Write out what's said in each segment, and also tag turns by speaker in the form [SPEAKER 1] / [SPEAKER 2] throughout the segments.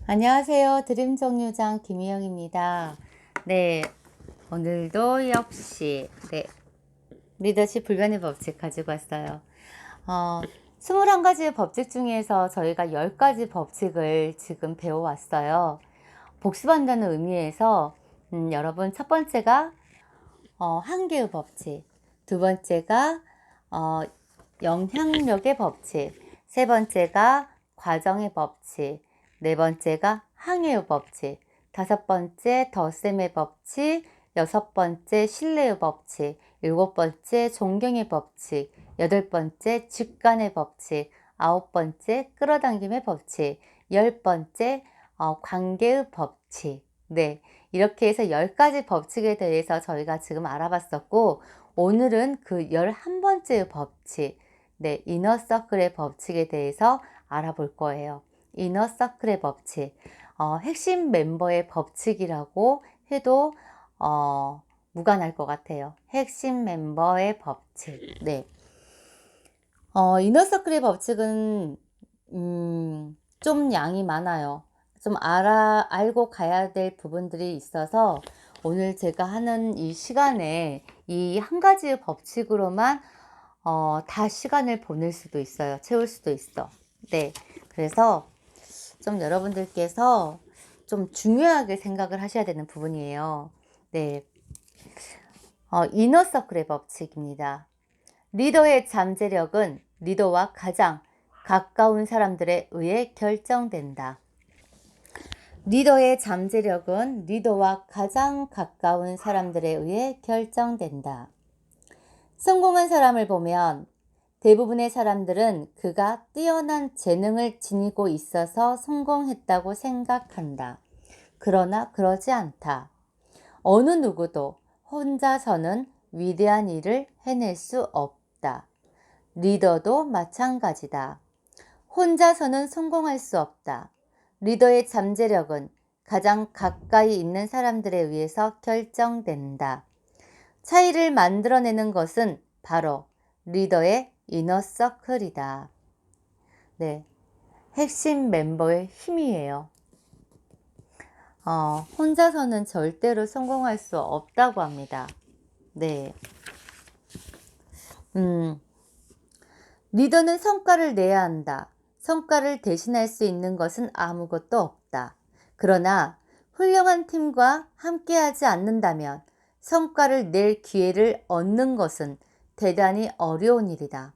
[SPEAKER 1] 안녕하세요. 드림정류장 김희영입니다. 네, 오늘도 역시 리더십 불변의 법칙 가지고 왔어요. 21가지의 법칙 중에서 저희가 10가지 법칙을 지금 배워왔어요. 복습한다는 의미에서 여러분 첫 번째가 한계의 법칙, 두 번째가 어, 영향력의 법칙, 세 번째가 과정의 법칙, 네 번째가 항해의 법칙, 다섯 번째 덧셈의 법칙, 여섯 번째 신뢰의 법칙, 일곱 번째 존경의 법칙, 여덟 번째 직관의 법칙, 아홉 번째 끌어당김의 법칙, 열 번째 관계의 법칙. 네, 이렇게 해서 10가지 법칙에 대해서 저희가 지금 알아봤었고, 오늘은 그 11번째 법칙, 이너서클의 법칙에 대해서 알아볼 거예요. 이너서클의 법칙, 핵심 멤버의 법칙이라고 해도 무관할 것 같아요. 핵심 멤버의 법칙. 네. 이너서클의 법칙은 좀 양이 많아요. 좀 알고 가야 될 부분들이 있어서 오늘 제가 하는 이 시간에 이 한 가지 법칙으로만 다 시간을 보낼 수도 있어요. 채울 수도 있어. 네. 그래서 좀 여러분들께서 좀 중요하게 생각을 하셔야 되는 부분이에요. 네. 이너서클의 법칙입니다. 리더의 잠재력은 리더와 가장 가까운 사람들에 의해 결정된다. 리더의 잠재력은 리더와 가장 가까운 사람들에 의해 결정된다. 성공한 사람을 보면 대부분의 사람들은 그가 뛰어난 재능을 지니고 있어서 성공했다고 생각한다. 그러나 그러지 않다. 어느 누구도 혼자서는 위대한 일을 해낼 수 없다. 리더도 마찬가지다. 혼자서는 성공할 수 없다. 리더의 잠재력은 가장 가까이 있는 사람들에 의해서 결정된다. 차이를 만들어내는 것은 바로 리더의 이너서클이다. 네, 핵심 멤버의 힘이에요. 혼자서는 절대로 성공할 수 없다고 합니다. 네. 리더는 성과를 내야 한다. 성과를 대신할 수 있는 것은 아무것도 없다. 그러나 훌륭한 팀과 함께하지 않는다면 성과를 낼 기회를 얻는 것은 대단히 어려운 일이다.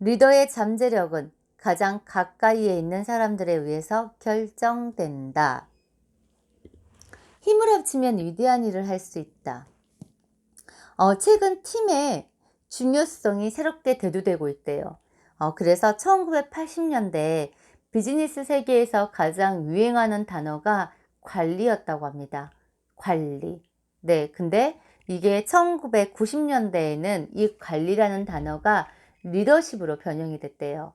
[SPEAKER 1] 리더의 잠재력은 가장 가까이에 있는 사람들에 의해서 결정된다. 힘을 합치면 위대한 일을 할 수 있다. 최근 팀의 중요성이 새롭게 대두되고 있대요. 그래서 1980년대 비즈니스 세계에서 가장 유행하는 단어가 관리였다고 합니다. 관리. 네, 근데 이게 1990년대에는 이 관리라는 단어가 리더십으로 변형이 됐대요.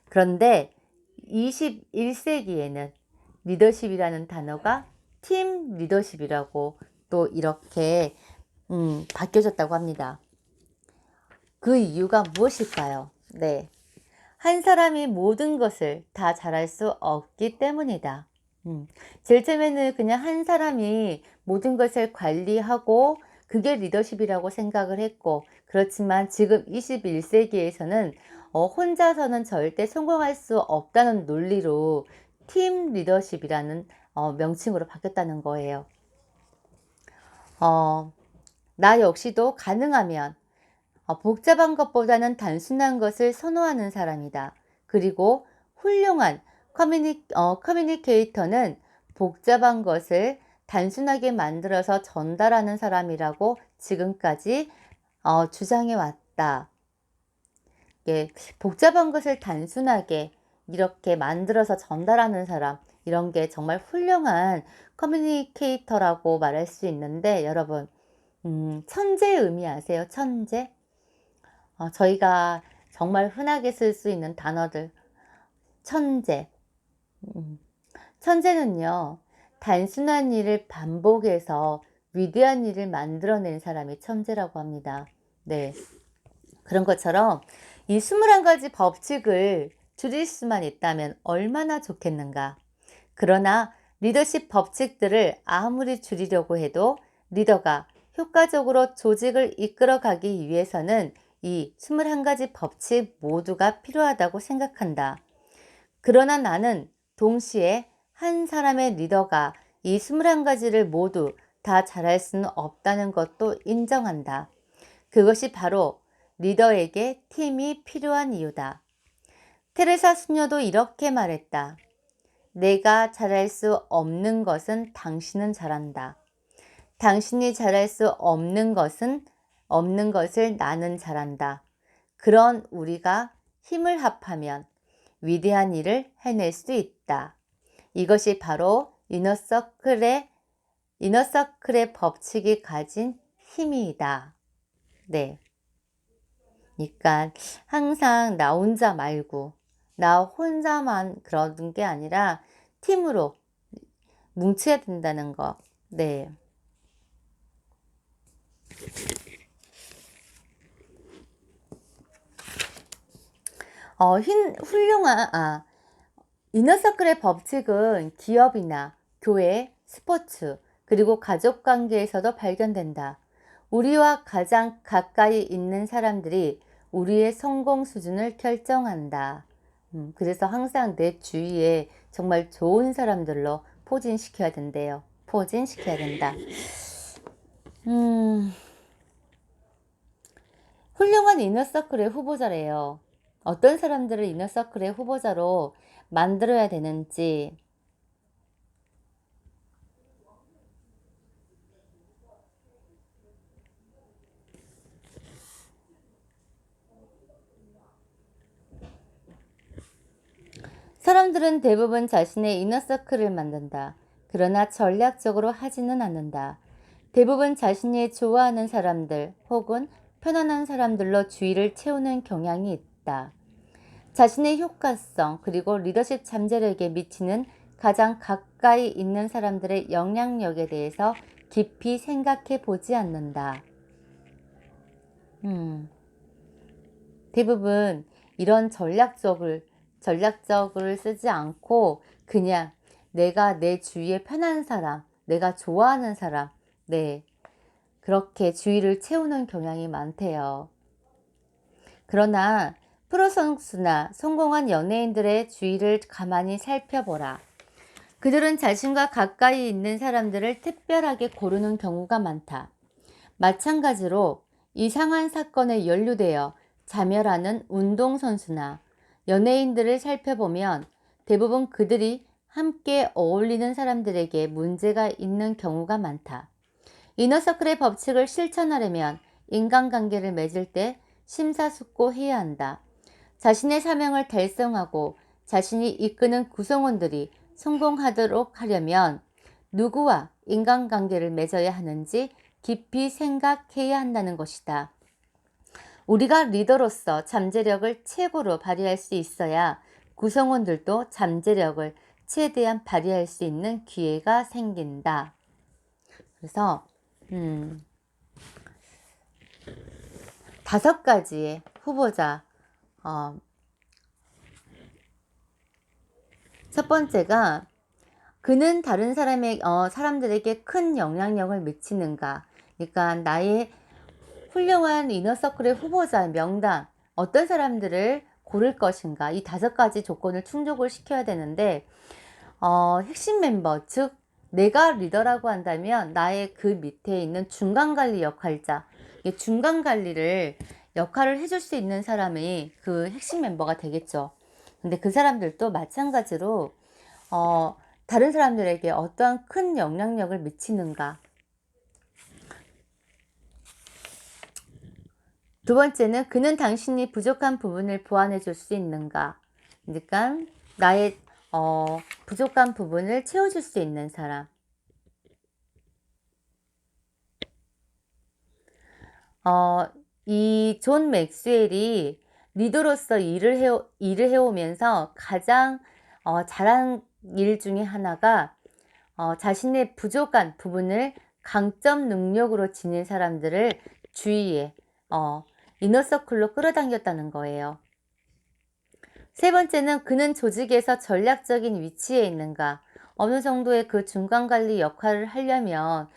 [SPEAKER 1] 그런데 21세기에는 리더십이라는 단어가 팀 리더십이라고 또 이렇게 바뀌어졌다고 합니다. 그 이유가 무엇일까요? 네. 한 사람이 모든 것을 다 잘할 수 없기 때문이다. 제일 처음에는 그냥 한 사람이 모든 것을 관리하고 그게 리더십이라고 생각을 했고, 그렇지만 지금 21세기에서는 혼자서는 절대 성공할 수 없다는 논리로 팀 리더십이라는 명칭으로 바뀌었다는 거예요. 나 역시도 가능하면 복잡한 것보다는 단순한 것을 선호하는 사람이다. 그리고 훌륭한 커뮤니케이터는 복잡한 것을 단순하게 만들어서 전달하는 사람이라고 지금까지 주장해 왔다. 예, 복잡한 것을 단순하게 이렇게 만들어서 전달하는 사람, 이런 게 정말 훌륭한 커뮤니케이터라고 말할 수 있는데, 여러분, 천재의 의미 아세요? 천재? 저희가 정말 흔하게 쓸 수 있는 단어들. 천재. 천재는요, 단순한 일을 반복해서 위대한 일을 만들어낸 사람이 천재라고 합니다. 네. 그런 것처럼 이 21가지 법칙을 줄일 수만 있다면 얼마나 좋겠는가. 그러나 리더십 법칙들을 아무리 줄이려고 해도 리더가 효과적으로 조직을 이끌어가기 위해서는 이 21가지 법칙 모두가 필요하다고 생각한다. 그러나 나는 동시에 한 사람의 리더가 이 21가지를 모두 다 잘할 수는 없다는 것도 인정한다. 그것이 바로 리더에게 팀이 필요한 이유다. 테레사 수녀도 이렇게 말했다. 내가 잘할 수 없는 것은 당신은 잘한다. 당신이 잘할 수 없는 것을 나는 잘한다. 그런 우리가 힘을 합하면 위대한 일을 해낼 수 있다. 이것이 바로 이너서클의 법칙이 가진 힘이다. 네. 그러니까 항상 나 혼자 말고 나 혼자만 그러는 게 아니라 팀으로 뭉쳐야 된다는 거. 네. 훌륭한 이너서클의 법칙은 기업이나 교회, 스포츠, 그리고 가족 관계에서도 발견된다. 우리와 가장 가까이 있는 사람들이 우리의 성공 수준을 결정한다. 그래서 항상 내 주위에 정말 좋은 사람들로 포진시켜야 된대요. 포진시켜야 된다. 훌륭한 이너서클의 후보자래요. 어떤 사람들을 이너서클의 후보자로 만들어야 되는지. 사람들은 대부분 자신의 이너서클을 만든다. 그러나 전략적으로 하지는 않는다. 대부분 자신이 좋아하는 사람들 혹은 편안한 사람들로 주위를 채우는 경향이 있다. 자신의 효과성 그리고 리더십 잠재력에 미치는 가장 가까이 있는 사람들의 영향력에 대해서 깊이 생각해 보지 않는다. 대부분 이런 전략적을 쓰지 않고 그냥 내가 내 주위에 편한 사람, 내가 좋아하는 사람, 네, 그렇게 주위를 채우는 경향이 많대요. 그러나 프로 선수나 성공한 연예인들의 주위를 가만히 살펴보라. 그들은 자신과 가까이 있는 사람들을 특별하게 고르는 경우가 많다. 마찬가지로 이상한 사건에 연루되어 자멸하는 운동선수나 연예인들을 살펴보면 대부분 그들이 함께 어울리는 사람들에게 문제가 있는 경우가 많다. 이너서클의 법칙을 실천하려면 인간관계를 맺을 때 심사숙고해야 한다. 자신의 사명을 달성하고 자신이 이끄는 구성원들이 성공하도록 하려면 누구와 인간관계를 맺어야 하는지 깊이 생각해야 한다는 것이다. 우리가 리더로서 잠재력을 최고로 발휘할 수 있어야 구성원들도 잠재력을 최대한 발휘할 수 있는 기회가 생긴다. 그래서 5가지의 후보자. 첫 번째가 그는 다른 사람들에게 큰 영향력을 미치는가. 그러니까 나의 훌륭한 이너서클의 후보자 명단, 어떤 사람들을 고를 것인가. 이 5가지 조건을 충족을 시켜야 되는데 핵심 멤버, 즉 내가 리더라고 한다면 나의 그 밑에 있는 중간관리 역할자, 중간관리를 역할을 해줄 수 있는 사람이 그 핵심 멤버가 되겠죠. 근데 그 사람들도 마찬가지로 다른 사람들에게 어떠한 큰 영향력을 미치는가. 두 번째는 그는 당신이 부족한 부분을 보완해 줄 수 있는가. 그러니까 나의 부족한 부분을 채워줄 수 있는 사람. 이 존 맥스웰이 리더로서 일을 해오면서 가장 잘한 일 중에 하나가 자신의 부족한 부분을 강점 능력으로 지닌 사람들을 주위에 이너서클로 끌어당겼다는 거예요. 세 번째는 그는 조직에서 전략적인 위치에 있는가. 어느 정도의 그 중간 관리 역할을 하려면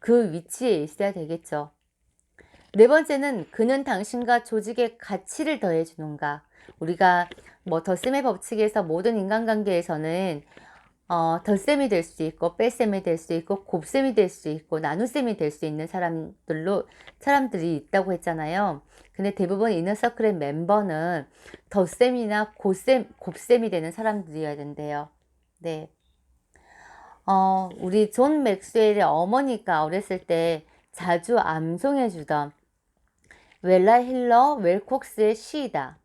[SPEAKER 1] 그 위치에 있어야 되겠죠. 네 번째는 그는 당신과 조직의 가치를 더해 주는가. 우리가 뭐 덧셈의 법칙에서 모든 인간관계에서는 덧셈이 될 수 있고 뺄셈이 될 수 있고 곱셈이 될 수 있고 나눗셈이 될 수 있는 사람들이 있다고 했잖아요. 근데 대부분 이너서클의 멤버는 덧셈이나 곱셈이 되는 사람들이어야 된대요. 네. 우리 존 맥스웰의 어머니가 어렸을 때 자주 암송해 주던 웰라 힐러 웰콕스의 시이다.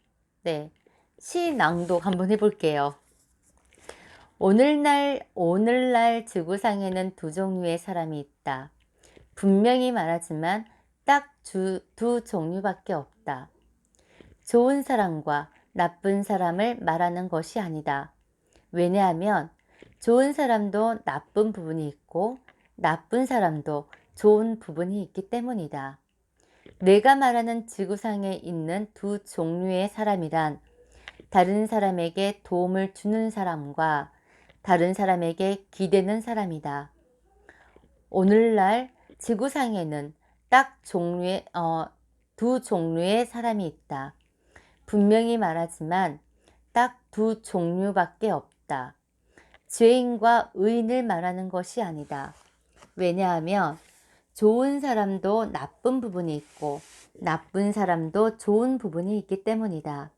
[SPEAKER 1] 네. 시 낭독 한번 해볼게요. 오늘날 지구상에는 두 종류의 사람이 있다. 분명히 말하지만 딱 두 종류밖에 없다. 좋은 사람과 나쁜 사람을 말하는 것이 아니다. 왜냐하면 좋은 사람도 나쁜 부분이 있고 나쁜 사람도 좋은 부분이 있기 때문이다. 내가 말하는 지구상에 있는 두 종류의 사람이란 다른 사람에게 도움을 주는 사람과 다른 사람에게 기대는 사람이다. 오늘날 지구상에는 딱 두 종류의 사람이 있다. 분명히 말하지만 딱 두 종류밖에 없다. 죄인과 의인을 말하는 것이 아니다. 왜냐하면 좋은 사람도 나쁜 부분이 있고 나쁜 사람도 좋은 부분이 있기 때문이다.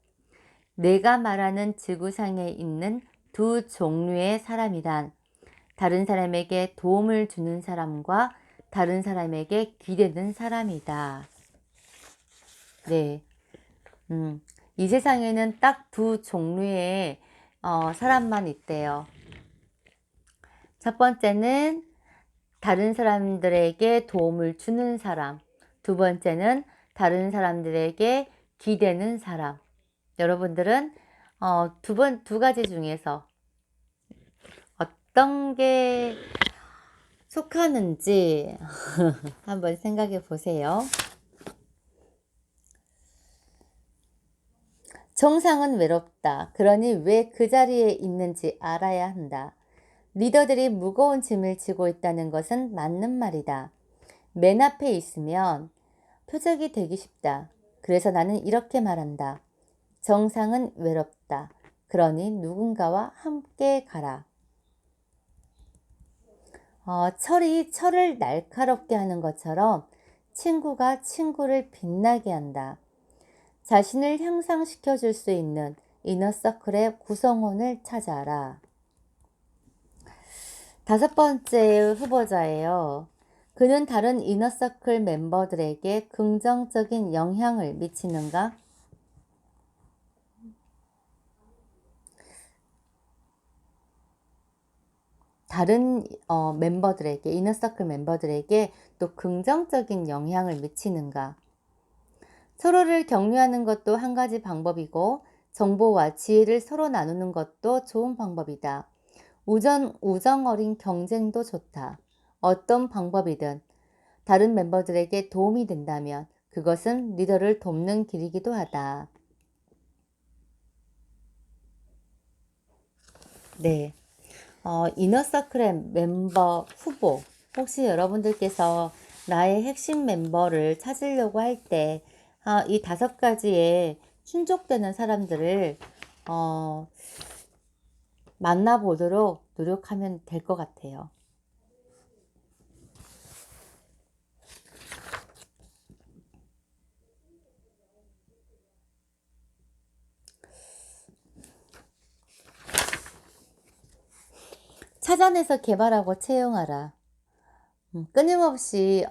[SPEAKER 1] 내가 말하는 지구상에 있는 두 종류의 사람이란 다른 사람에게 도움을 주는 사람과 다른 사람에게 기대는 사람이다. 네. 이 세상에는 딱 두 종류의 사람만 있대요. 첫 번째는 다른 사람들에게 도움을 주는 사람. 두 번째는 다른 사람들에게 기대는 사람. 여러분들은 두 가지 중에서 어떤 게 속하는지 한번 생각해 보세요. 정상은 외롭다. 그러니 왜 그 자리에 있는지 알아야 한다. 리더들이 무거운 짐을 지고 있다는 것은 맞는 말이다. 맨 앞에 있으면 표적이 되기 쉽다. 그래서 나는 이렇게 말한다. 정상은 외롭다. 그러니 누군가와 함께 가라. 철이 철을 날카롭게 하는 것처럼 친구가 친구를 빛나게 한다. 자신을 향상시켜 줄 수 있는 이너서클의 구성원을 찾아라. 다섯 번째 후보자예요. 그는 다른 이너서클 멤버들에게 긍정적인 영향을 미치는가? 다른 멤버들에게, 이너서클 멤버들에게 또 긍정적인 영향을 미치는가? 서로를 격려하는 것도 한 가지 방법이고 정보와 지혜를 서로 나누는 것도 좋은 방법이다. 우정 어린 경쟁도 좋다. 어떤 방법이든 다른 멤버들에게 도움이 된다면 그것은 리더를 돕는 길이기도 하다. 네. 이너서클의 멤버 후보. 혹시 여러분들께서 나의 핵심 멤버를 찾으려고 할 때, 이 다섯 가지에 충족되는 사람들을, 만나보도록 노력하면 될 것 같아요. 찾아내서 개발하고 채용하라. 끊임없이,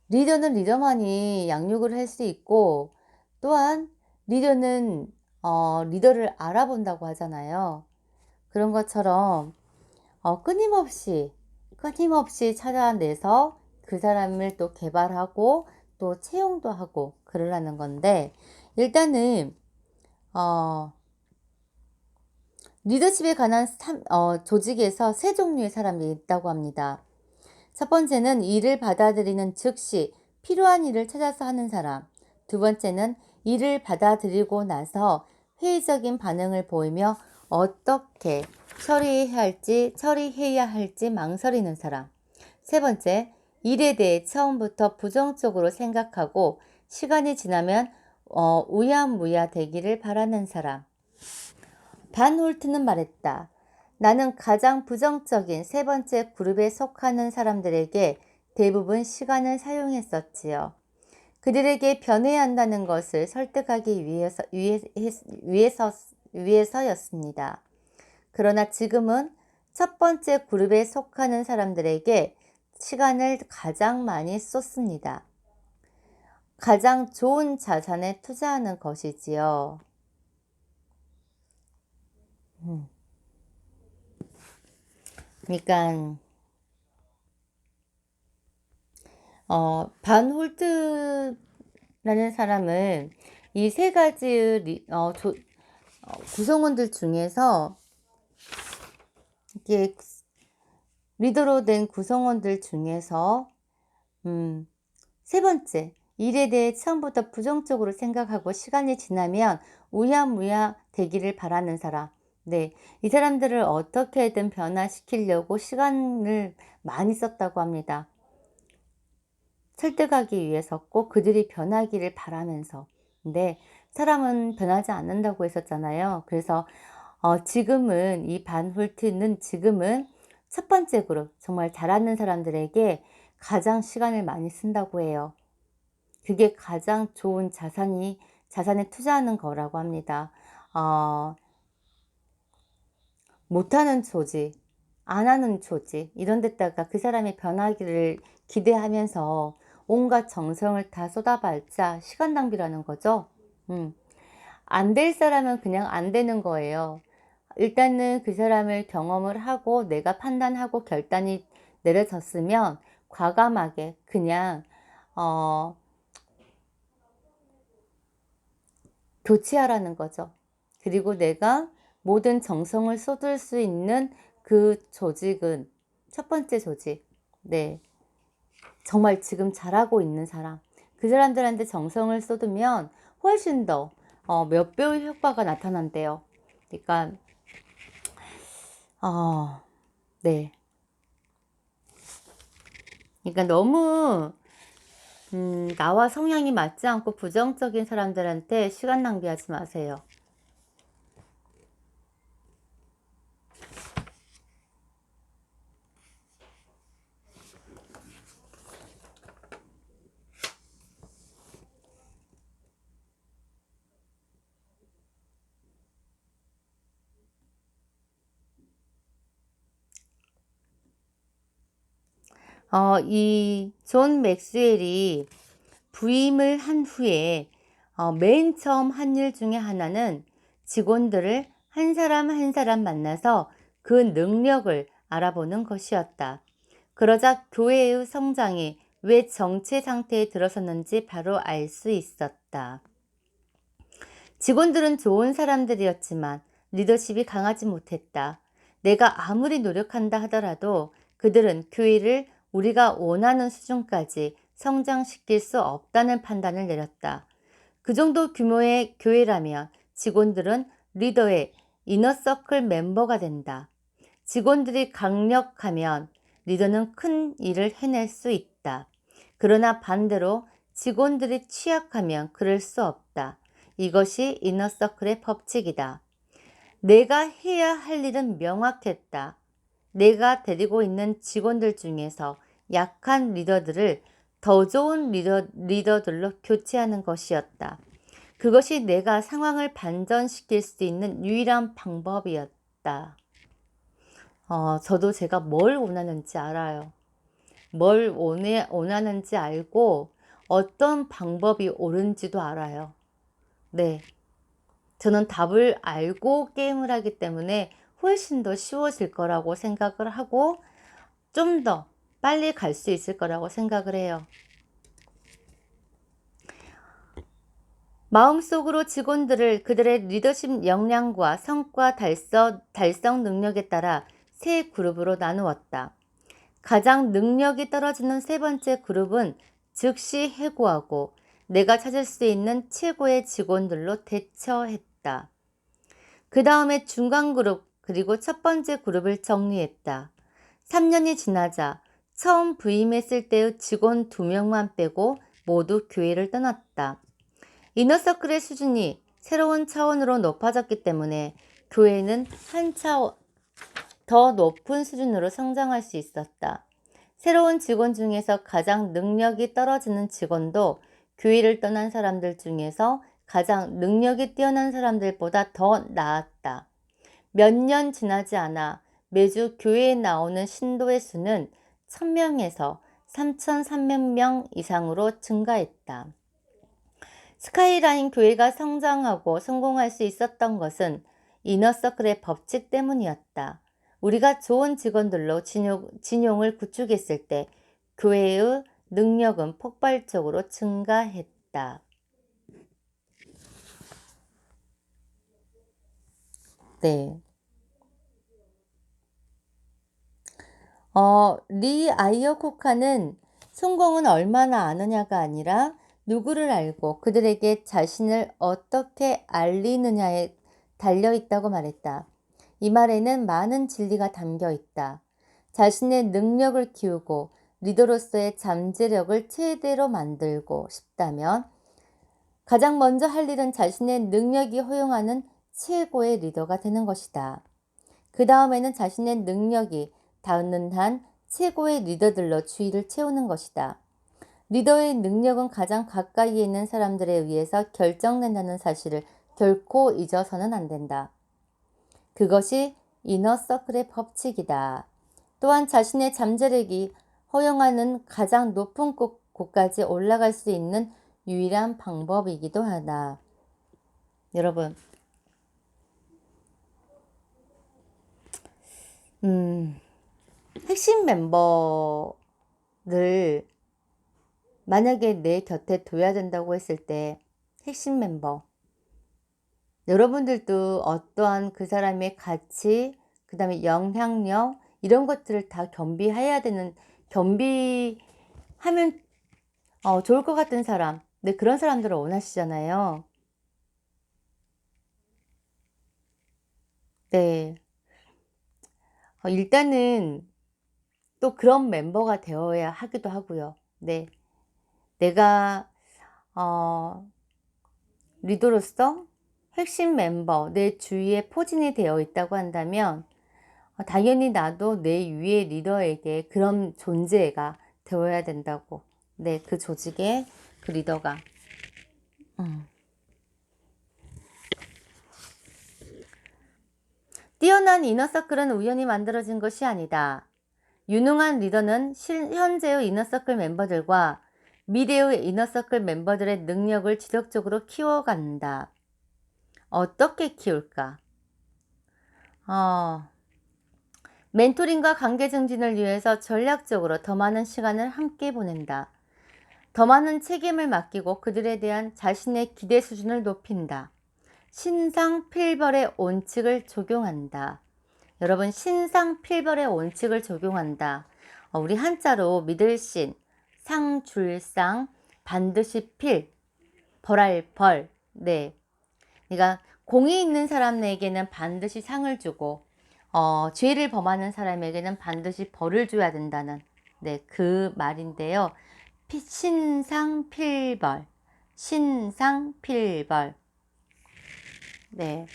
[SPEAKER 1] 리더는 리더만이 양육을 할 수 있고, 또한 리더는, 리더를 알아본다고 하잖아요. 그런 것처럼, 끊임없이 찾아내서 그 사람을 또 개발하고 또 채용도 하고 그러라는 건데, 일단은 리더십에 관한 조직에서 세 종류의 사람이 있다고 합니다. 첫 번째는 일을 받아들이는 즉시 필요한 일을 찾아서 하는 사람. 두 번째는 일을 받아들이고 나서 회의적인 반응을 보이며 어떻게 처리해야 할지 망설이는 사람. 세 번째, 일에 대해 처음부터 부정적으로 생각하고 시간이 지나면 우야무야 되기를 바라는 사람. 반 홀트는 말했다. 나는 가장 부정적인 세 번째 그룹에 속하는 사람들에게 대부분 시간을 사용했었지요. 그들에게 변해야 한다는 것을 설득하기 위해서였습니다. 그러나 지금은 첫 번째 그룹에 속하는 사람들에게 시간을 가장 많이 쏟습니다. 가장 좋은 자산에 투자하는 것이지요. 그러니까 반 홀트라는 사람은 이 세 가지 구성원들 중에서 이게 리더로 된 구성원들 중에서 세 번째, 일에 대해 처음부터 부정적으로 생각하고 시간이 지나면 우야무야 되기를 바라는 사람. 네, 이 사람들을 어떻게든 변화시키려고 시간을 많이 썼다고 합니다. 설득하기 위해서 꼭 그들이 변하기를 바라면서. 근데 사람은 변하지 않는다고 했었잖아요. 그래서 지금은 이 반홀트는 지금은 첫 번째 그룹, 정말 잘하는 사람들에게 가장 시간을 많이 쓴다고 해요. 그게 가장 좋은 자산에 투자하는 거라고 합니다. 못하는 조직, 안 하는 조직, 이런 데다가 그 사람이 변하기를 기대하면서 온갖 정성을 다 쏟아봤자 시간 낭비라는 거죠. 안 될 사람은 그냥 안 되는 거예요. 일단은 그 사람을 경험을 하고 내가 판단하고 결단이 내려졌으면 과감하게 그냥 교체하라는 거죠. 그리고 내가 모든 정성을 쏟을 수 있는 그 조직은 첫 번째 조직. 네. 정말 지금 잘하고 있는 사람. 그 사람들한테 정성을 쏟으면 훨씬 더 몇 배의 효과가 나타난대요. 그러니까 네. 그러니까 너무 나와 성향이 맞지 않고 부정적인 사람들한테 시간 낭비하지 마세요. 이 존 맥스웰이 부임을 한 후에 맨 처음 한 일 중에 하나는 직원들을 한 사람 한 사람 만나서 그 능력을 알아보는 것이었다. 그러자 교회의 성장이 왜 정체 상태에 들어섰는지 바로 알 수 있었다. 직원들은 좋은 사람들이었지만 리더십이 강하지 못했다. 내가 아무리 노력한다 하더라도 그들은 교회를 우리가 원하는 수준까지 성장시킬 수 없다는 판단을 내렸다. 그 정도 규모의 교회라면 직원들은 리더의 이너서클 멤버가 된다. 직원들이 강력하면 리더는 큰 일을 해낼 수 있다. 그러나 반대로 직원들이 취약하면 그럴 수 없다. 이것이 이너서클의 법칙이다. 내가 해야 할 일은 명확했다. 내가 데리고 있는 직원들 중에서 약한 리더들을 더 좋은 리더들로 교체하는 것이었다. 그것이 내가 상황을 반전시킬 수 있는 유일한 방법이었다. 저도 제가 뭘 원하는지 알아요. 뭘 원하는지 알고 어떤 방법이 옳은지도 알아요. 네. 저는 답을 알고 게임을 하기 때문에 훨씬 더 쉬워질 거라고 생각을 하고 좀 더 빨리 갈 수 있을 거라고 생각을 해요. 마음속으로 직원들을 그들의 리더십 역량과 성과 달성 능력에 따라 세 그룹으로 나누었다. 가장 능력이 떨어지는 세 번째 그룹은 즉시 해고하고 내가 찾을 수 있는 최고의 직원들로 대처했다. 그 다음에 중간 그룹 그리고 첫 번째 그룹을 정리했다. 3년이 지나자 처음 부임했을 때의 직원 2명만 빼고 모두 교회를 떠났다. 이너서클의 수준이 새로운 차원으로 높아졌기 때문에 교회는 한 차원 더 높은 수준으로 성장할 수 있었다. 새로운 직원 중에서 가장 능력이 떨어지는 직원도 교회를 떠난 사람들 중에서 가장 능력이 뛰어난 사람들보다 더 나았다. 몇 년 지나지 않아 매주 교회에 나오는 신도의 수는 1000명에서 3300명 이상으로 증가했다. 스카이라인 교회가 성장하고 성공할 수 있었던 것은 이너서클의 법칙 때문이었다. 우리가 좋은 직원들로 진용을 구축했을 때 교회의 능력은 폭발적으로 증가했다. 네. 리 아이어코카는 성공은 얼마나 아느냐가 아니라 누구를 알고 그들에게 자신을 어떻게 알리느냐에 달려 있다고 말했다. 이 말에는 많은 진리가 담겨 있다. 자신의 능력을 키우고 리더로서의 잠재력을 최대로 만들고 싶다면 가장 먼저 할 일은 자신의 능력이 허용하는 최고의 리더가 되는 것이다. 그 다음에는 자신의 능력이 닿는 한 최고의 리더들로 주위를 채우는 것이다. 리더의 능력은 가장 가까이에 있는 사람들에 의해서 결정된다는 사실을 결코 잊어서는 안 된다. 그것이 이너서클의 법칙이다. 또한 자신의 잠재력이 허용하는 가장 높은 곳까지 올라갈 수 있는 유일한 방법이기도 하다. 여러분, 핵심 멤버를 만약에 내 곁에 둬야 된다고 했을 때 핵심 멤버, 여러분들도 어떠한 그 사람의 가치, 그 다음에 영향력 이런 것들을 다 겸비하면 좋을 것 같은 사람, 네, 그런 사람들을 원하시잖아요. 네. 일단은 또 그런 멤버가 되어야 하기도 하고요. 네. 내가 리더로서 핵심 멤버, 내 주위에 포진이 되어 있다고 한다면 당연히 나도 내 위의 리더에게 그런 존재가 되어야 된다고. 네, 그 조직의 그 리더가. 뛰어난 이너서클은 우연히 만들어진 것이 아니다. 유능한 리더는 현재의 이너서클 멤버들과 미래의 이너서클 멤버들의 능력을 지속적으로 키워간다. 어떻게 키울까? 멘토링과 관계 증진을 위해서 전략적으로 더 많은 시간을 함께 보낸다. 더 많은 책임을 맡기고 그들에 대한 자신의 기대 수준을 높인다. 신상필벌의 원칙을 적용한다. 여러분, 신상필벌의 원칙을 적용한다. 우리 한자로 믿을신, 상줄상, 반드시 필, 벌할 벌. 네. 그러니까 공이 있는 사람에게는 반드시 상을 주고 죄를 범하는 사람에게는 반드시 벌을 줘야 된다는 네, 그 말인데요. 신상필벌, 신상필벌. 네.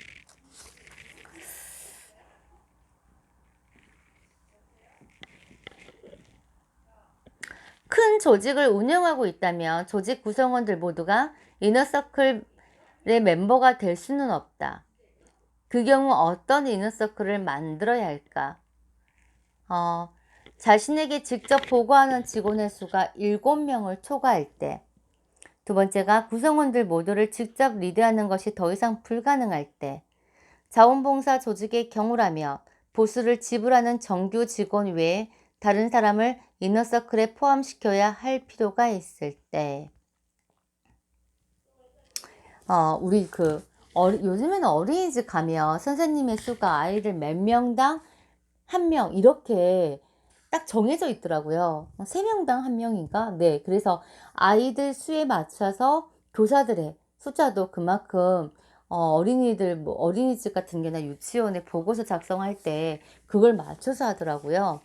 [SPEAKER 1] 큰 조직을 운영하고 있다면 조직 구성원들 모두가 이너서클의 멤버가 될 수는 없다. 그 경우 어떤 이너서클을 만들어야 할까? 자신에게 직접 보고하는 직원의 수가 7명을 초과할 때, 두 번째가 구성원들 모두를 직접 리드하는 것이 더 이상 불가능할 때, 자원봉사 조직의 경우라며 보수를 지불하는 정규 직원 외에 다른 사람을 이너서클에 포함시켜야 할 필요가 있을 때, 우리 요즘에는 어린이집 가면 선생님의 수가 아이들 몇 명당 1명 이렇게 딱 정해져 있더라고요. 3명당 1명인가? 네. 그래서 아이들 수에 맞춰서 교사들의 숫자도 그만큼 어린이들 뭐 어린이집 같은 게나 유치원에 보고서 작성할 때 그걸 맞춰서 하더라고요.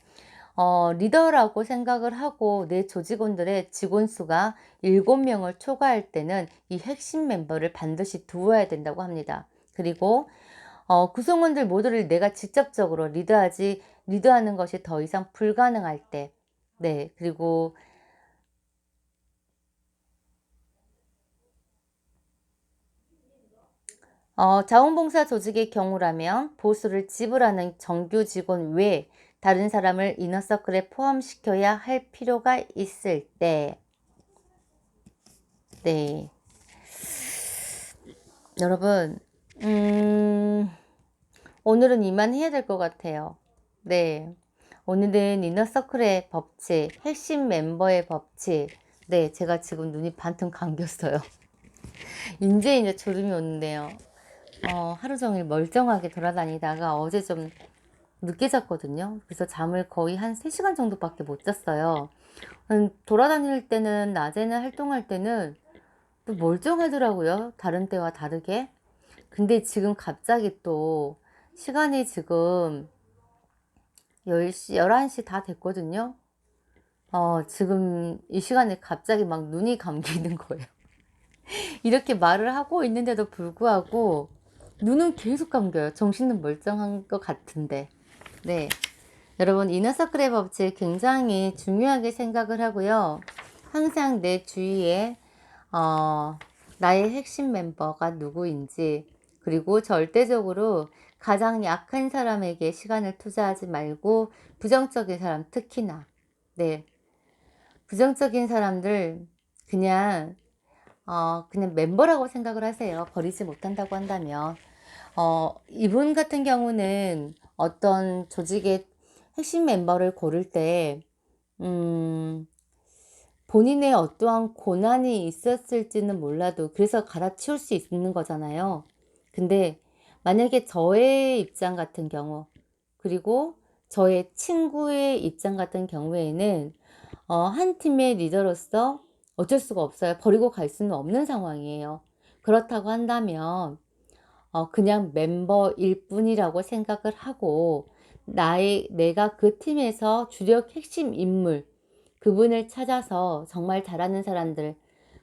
[SPEAKER 1] 리더라고 생각을 하고 내 조직원들의 직원 수가 7명을 초과할 때는 이 핵심 멤버를 반드시 두어야 된다고 합니다. 그리고 구성원들 모두를 내가 직접적으로 리드하는 것이 더 이상 불가능할 때, 네, 그리고 자원봉사 조직의 경우라면 보수를 지불하는 정규 직원 외에 다른 사람을 이너서클에 포함시켜야 할 필요가 있을 때, 네, 여러분, 오늘은 이만 해야 될 것 같아요. 네, 오늘은 이너서클의 법칙, 핵심 멤버의 법칙, 네, 제가 지금 눈이 반쯤 감겼어요. 이제 졸음이 오는데요. 하루 종일 멀쩡하게 돌아다니다가 어제 좀 늦게 잤거든요. 그래서 잠을 거의 한 3시간 정도밖에 못 잤어요. 돌아다닐 때는, 낮에는 활동할 때는 또 멀쩡하더라고요. 다른 때와 다르게. 근데 지금 갑자기 또 시간이 지금 10시, 11시 다 됐거든요. 지금 이 시간에 갑자기 막 눈이 감기는 거예요. 이렇게 말을 하고 있는데도 불구하고 눈은 계속 감겨요. 정신은 멀쩡한 것 같은데. 네. 여러분, 이너서클의 법칙 굉장히 중요하게 생각을 하고요. 항상 내 주위에, 나의 핵심 멤버가 누구인지, 그리고 절대적으로 가장 약한 사람에게 시간을 투자하지 말고, 부정적인 사람 특히나, 네. 부정적인 사람들, 그냥, 그냥 멤버라고 생각을 하세요. 버리지 못한다고 한다면. 이분 같은 경우는 어떤 조직의 핵심 멤버를 고를 때, 음, 본인의 어떠한 고난이 있었을지는 몰라도 그래서 갈아치울 수 있는 거잖아요. 근데 만약에 저의 입장 같은 경우, 그리고 저의 친구의 입장 같은 경우에는, 한 팀의 리더로서 어쩔 수가 없어요. 버리고 갈 수는 없는 상황이에요. 그렇다고 한다면, 그냥 멤버일 뿐이라고 생각을 하고 내가 그 팀에서 주력 핵심 인물 그분을 찾아서 정말 잘하는 사람들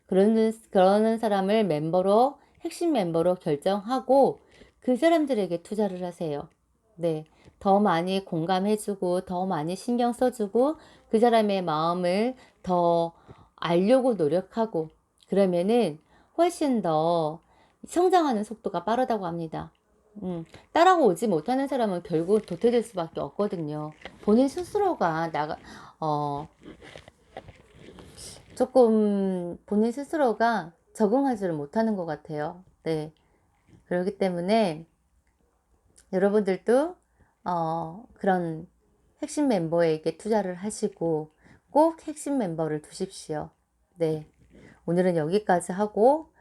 [SPEAKER 1] 그러는 사람을 핵심 멤버로 결정하고 그 사람들에게 투자를 하세요. 네. 더 많이 공감해주고 더 많이 신경 써주고 그 사람의 마음을 더 알려고 노력하고 그러면은 훨씬 더 성장하는 속도가 빠르다고 합니다. 따라오지 못하는 사람은 결국 도태될 수밖에 없거든요. 본인 스스로가 조금 본인 스스로가 적응하지를 못하는 것 같아요. 네. 그렇기 때문에 여러분들도 그런 핵심 멤버에게 투자를 하시고 꼭 핵심 멤버를 두십시오. 네. 오늘은 여기까지 하고